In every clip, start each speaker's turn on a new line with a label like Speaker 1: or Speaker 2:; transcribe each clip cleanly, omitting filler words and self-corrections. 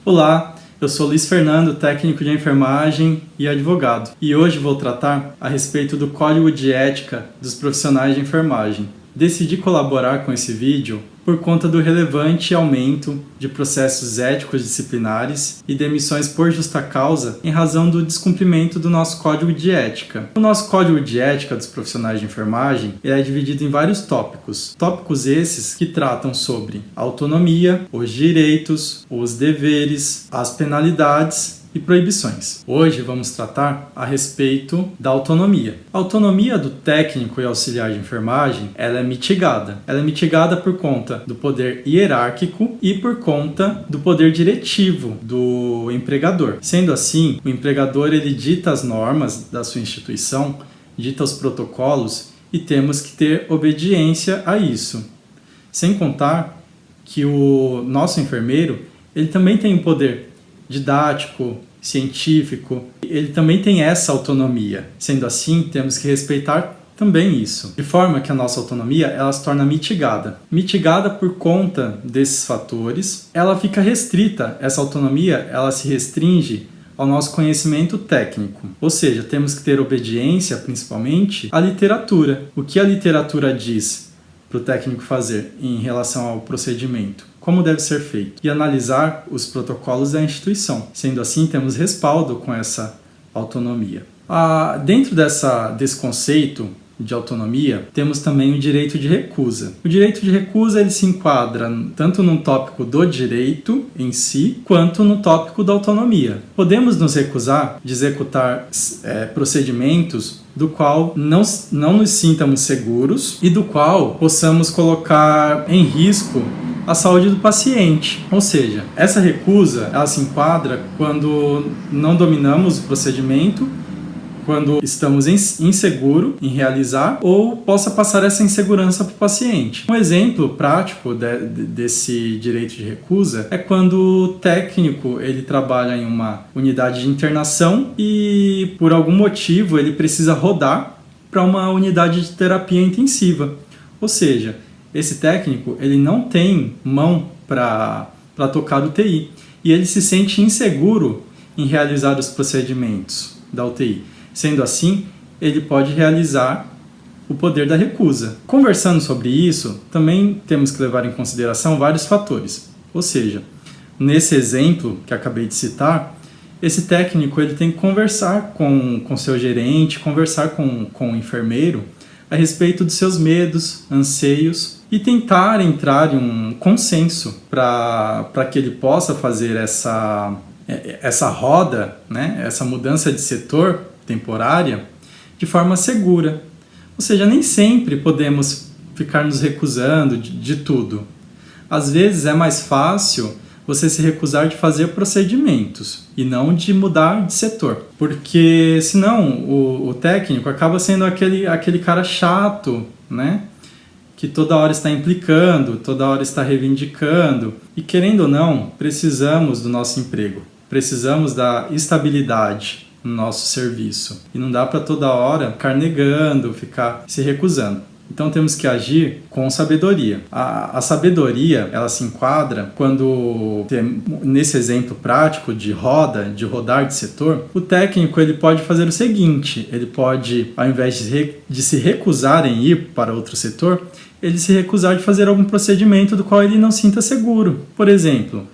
Speaker 1: Olá, eu sou Luiz Fernando, técnico de enfermagem e advogado. E hoje vou tratar a respeito do Código de Ética dos Profissionais de Enfermagem. Decidi colaborar com esse vídeo por conta do relevante aumento de processos éticos disciplinares e demissões por justa causa em razão do descumprimento do nosso Código de Ética. O nosso Código de Ética dos Profissionais de Enfermagem é dividido em vários tópicos. Tópicos esses que tratam sobre a autonomia, os direitos, os deveres, as penalidades e proibições. Hoje vamos tratar a respeito da autonomia. A autonomia do técnico e auxiliar de enfermagem, ela é mitigada. Ela é mitigada por conta do poder hierárquico e por conta do poder diretivo do empregador. Sendo assim, o empregador ele dita as normas da sua instituição, dita os protocolos e temos que ter obediência a isso. Sem contar que o nosso enfermeiro, ele também tem um poder didático, científico, ele também tem essa autonomia. Sendo assim, temos que respeitar também isso. De forma que a nossa autonomia, ela se torna mitigada. Mitigada por conta desses fatores, ela fica restrita. Essa autonomia, ela se restringe ao nosso conhecimento técnico. Ou seja, temos que ter obediência, principalmente, à literatura. O que a literatura diz para o técnico fazer em relação ao procedimento? Como deve ser feito? E analisar os protocolos da instituição. Sendo assim, temos respaldo com essa autonomia. Dentro desse conceito de autonomia, temos também o direito de recusa. O direito de recusa ele se enquadra tanto no tópico do direito em si, quanto no tópico da autonomia. Podemos nos recusar de executar procedimentos do qual não nos sintamos seguros e do qual possamos colocar em risco a saúde do paciente. Ou seja, essa recusa ela se enquadra quando não dominamos o procedimento, quando estamos inseguros em realizar ou possa passar essa insegurança para o paciente. Um exemplo prático desse direito de recusa é quando o técnico ele trabalha em uma unidade de internação e por algum motivo ele precisa rodar para uma unidade de terapia intensiva. Ou seja, esse técnico ele não tem mão para tocar o UTI e ele se sente inseguro em realizar os procedimentos da UTI. Sendo assim, ele pode realizar o poder da recusa. Conversando sobre isso, também temos que levar em consideração vários fatores. Ou seja, nesse exemplo que acabei de citar, esse técnico ele tem que conversar com seu gerente, conversar com o enfermeiro a respeito dos seus medos, anseios e tentar entrar em um consenso para que ele possa fazer essa roda, né, essa mudança de setor temporária de forma segura. Ou seja, nem sempre podemos ficar nos recusando de tudo. Às vezes é mais fácil você se recusar de fazer procedimentos e não de mudar de setor. Porque senão o técnico acaba sendo aquele cara chato, né? Que toda hora está implicando, toda hora está reivindicando. E querendo ou não, precisamos do nosso emprego. Precisamos da estabilidade no nosso serviço. E não dá para toda hora ficar negando, ficar se recusando. Então temos que agir com sabedoria. A sabedoria, ela se enquadra quando, nesse exemplo prático de rodar de setor, o técnico ele pode fazer o seguinte, ele pode, ao invés de se recusar em ir para outro setor, ele se recusar de fazer algum procedimento do qual ele não sinta seguro. Por exemplo,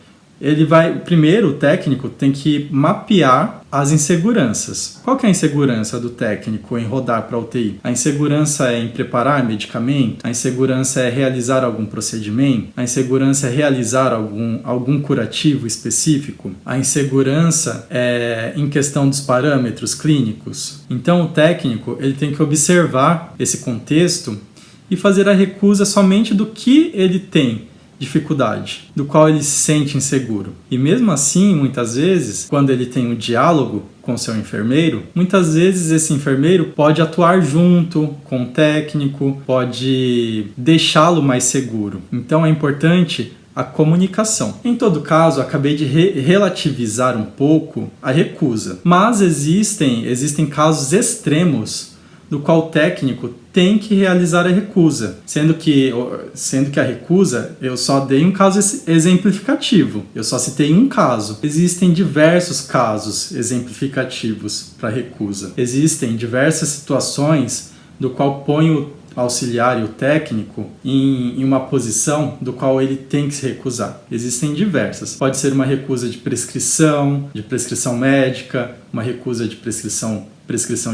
Speaker 1: primeiro o técnico tem que mapear as inseguranças. Qual que é a insegurança do técnico em rodar para a UTI? A insegurança é em preparar medicamento? A insegurança é realizar algum procedimento? A insegurança é realizar algum curativo específico? A insegurança é em questão dos parâmetros clínicos? Então o técnico ele tem que observar esse contexto e fazer a recusa somente do que ele tem dificuldade, do qual ele se sente inseguro. E mesmo assim, muitas vezes, quando ele tem um diálogo com seu enfermeiro, muitas vezes esse enfermeiro pode atuar junto com o técnico, pode deixá-lo mais seguro. Então é importante a comunicação. Em todo caso, acabei de relativizar um pouco a recusa, mas existem casos extremos do qual o técnico tem que realizar a recusa, sendo que a recusa eu só dei um caso exemplificativo, eu só citei um caso. Existem diversos casos exemplificativos para recusa. Existem diversas situações do qual põe o auxiliar e o técnico em uma posição do qual ele tem que se recusar. Existem diversas. Pode ser uma recusa de prescrição médica, uma recusa de prescrição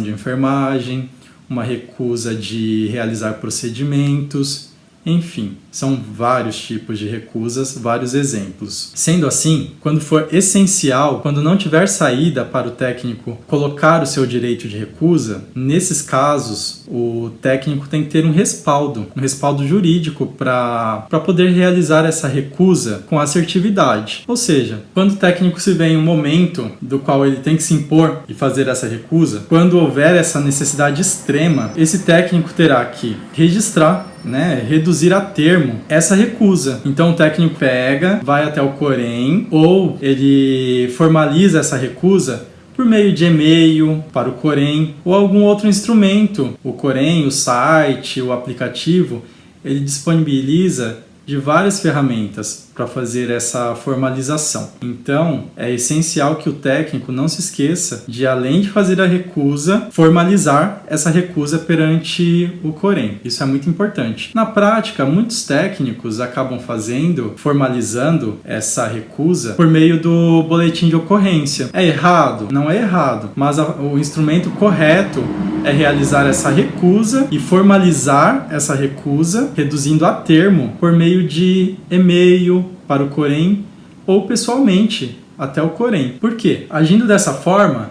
Speaker 1: de enfermagem, uma recusa de realizar procedimentos, enfim, são vários tipos de recusas, vários exemplos. Sendo assim, quando for essencial, quando não tiver saída para o técnico colocar o seu direito de recusa, nesses casos, o técnico tem que ter um respaldo jurídico para poder realizar essa recusa com assertividade. Ou seja, quando o técnico se vê em um momento do qual ele tem que se impor e fazer essa recusa, quando houver essa necessidade extrema, esse técnico terá que registrar, reduzir a termo essa recusa. Então o técnico vai até o Corem ou ele formaliza essa recusa por meio de e-mail para o Corem ou algum outro instrumento. O Corem, o site, o aplicativo, ele disponibiliza de várias ferramentas para fazer essa formalização. Então, é essencial que o técnico não se esqueça de, além de fazer a recusa, formalizar essa recusa perante o Corem. Isso é muito importante. Na prática, muitos técnicos acabam formalizando essa recusa por meio do boletim de ocorrência. É errado? Não é errado, mas o instrumento correto é realizar essa recusa e formalizar essa recusa, reduzindo a termo por meio de e-mail para o Corem ou pessoalmente até o Corem. Por quê? Agindo dessa forma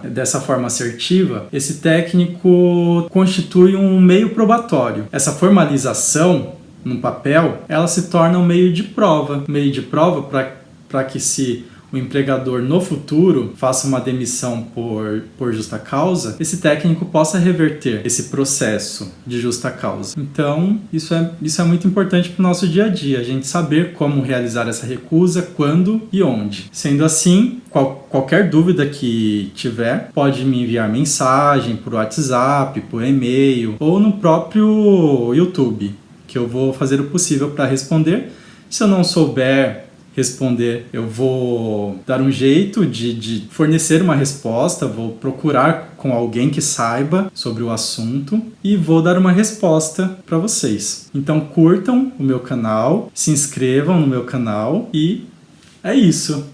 Speaker 1: assertiva, esse técnico constitui um meio probatório. Essa formalização no papel, ela se torna um meio de prova para que, se o empregador no futuro faça uma demissão por justa causa, esse técnico possa reverter esse processo de justa causa. Então, isso é muito importante para o nosso dia a dia, a gente saber como realizar essa recusa, quando e onde. Sendo assim, qualquer dúvida que tiver, pode me enviar mensagem por WhatsApp, por e-mail ou no próprio YouTube, que eu vou fazer o possível para responder. Se eu não souber responder, eu vou dar um jeito de fornecer uma resposta, vou procurar com alguém que saiba sobre o assunto e vou dar uma resposta para vocês. Então curtam o meu canal, se inscrevam no meu canal e é isso.